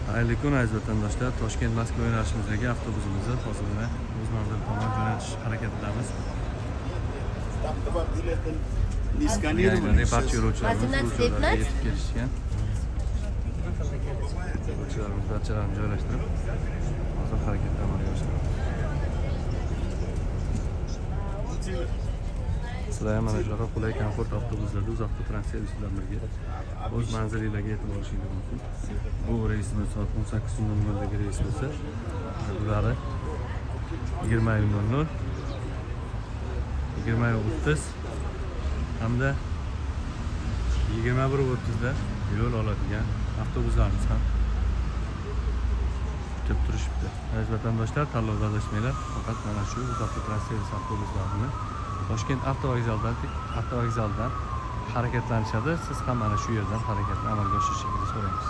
Xayrli kun aziz vatandoshlar. Toshkent Moskva yo'nalishimizdagi avtobusimizni hozirgina o'z manzili tomon jo'natish harakatidamiz. Barcha yo'lovchilarimiz o'z joylariga yetib kelishgan. Yo'lovchilarimiz barchalarini joylashtirib, hozir harakatni amalga oshiramiz. Sizlar mana shunaqa qulay komfort avtobuslarda uzoqda transport bilan birga o'z manzilingizga yetib olishingiz mumkin. Bu reysimiz soat 18:00 dagi reys bo'lsa, bularni 20:00, 20:30 hamda 21:30 da yo'l oladigan avtobuslarimiz ham kutib turishibdi. Aziz vatandoshlar, tanlovda adashmanglar. Faqat mana shu uzoqda transport avtobuslarini Toshkent avtovokzalidan harakatlanishadi. Siz ham mana shu yerdan harakatni amalga oshirishingizni so'raymiz.